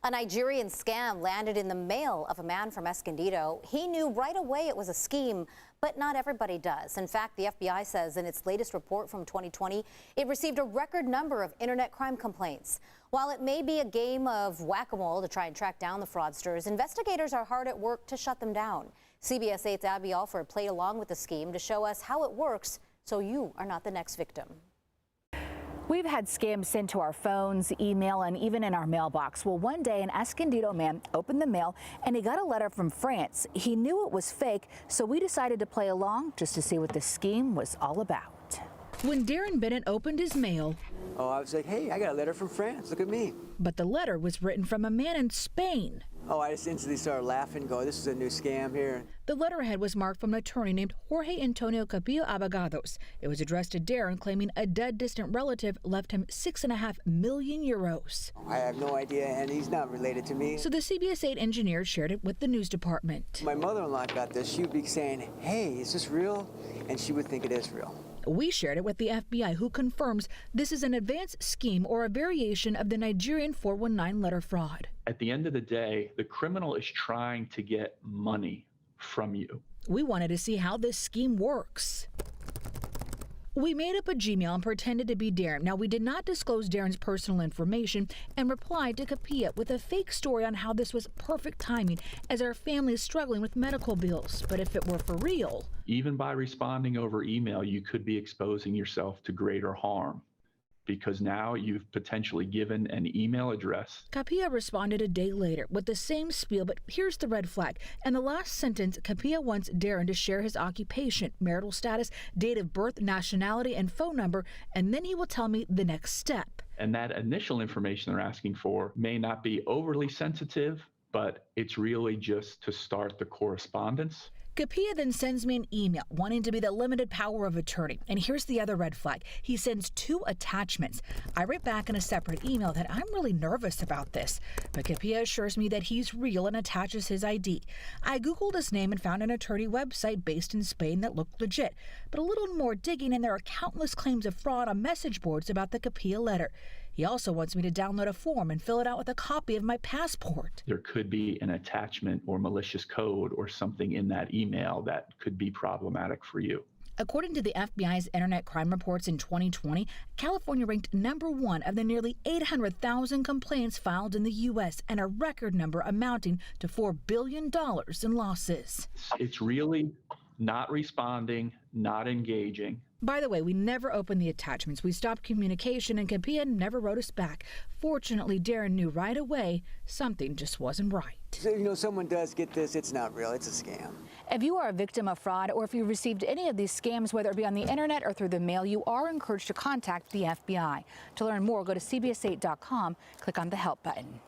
A Nigerian scam landed in the mail of a man from Escondido. He knew right away it was a scheme, but not everybody does. In fact, the FBI says in its latest report from 2020, it received a record number of internet crime complaints. While it may be a game of whack-a-mole to try and track down the fraudsters, investigators are hard at work to shut them down. CBS 8's Abby Alford played along with the scheme to show us how it works so you are not the next victim. We've had scams sent to our phones, email, and even in our mailbox. Well, one day an Escondido man opened the mail and he got a letter from France. He knew it was fake, so we decided to play along just to see what the scheme was all about. When Darren Bennett opened his mail, I was like, hey, I got a letter from France. Look at me. But the letter was written from a man in Spain. I just instantly started laughing, going, this is a new scam here. The letterhead was marked from an attorney named Jorge Antonio Capillo Abogados. It was addressed to Darren, claiming a dead distant relative left him 6.5 million euros. I have no idea, and he's not related to me. So the CBS 8 engineer shared it with the news department. My mother-in-law got this. She would be saying, hey, is this real? And she would think it is real. We shared it with the FBI, who confirms this is an advanced scheme or a variation of the Nigerian 419 letter fraud. At the end of the day, the criminal is trying to get money from you. We wanted to see how this scheme works. We made up a Gmail and pretended to be Darren. Now, we did not disclose Darren's personal information and replied to Capilla with a fake story on how this was perfect timing as our family is struggling with medical bills. But if it were for real... Even by responding over email, you could be exposing yourself to greater harm, because now you've potentially given an email address. Capilla responded a day later with the same spiel, but here's the red flag. In the last sentence, Capilla wants Darren to share his occupation, marital status, date of birth, nationality, and phone number, and then he will tell me the next step. And that initial information they're asking for may not be overly sensitive, but it's really just to start the correspondence. Capilla then sends me an email wanting to be the limited power of attorney. And here's the other red flag. He sends 2 attachments. I write back in a separate email that I'm really nervous about this. But Capilla assures me that he's real and attaches his ID. I Googled his name and found an attorney website based in Spain that looked legit. But a little more digging and there are countless claims of fraud on message boards about the Capilla letter. He also wants me to download a form and fill it out with a copy of my passport. There could be an attachment or malicious code or something in that email that could be problematic for you. According to the FBI's Internet Crime Reports in 2020, California ranked #1 of the nearly 800,000 complaints filed in the U.S. and a record number amounting to $4 billion in losses. It's really not responding, not engaging. By the way, we never opened the attachments. We stopped communication and Capilla never wrote us back. Fortunately, Darren knew right away something just wasn't right. So, someone does get this, it's not real, it's a scam. If you are a victim of fraud or if you received any of these scams, whether it be on the internet or through the mail, you are encouraged to contact the FBI. To learn more, go to CBS8.com, click on the Help button.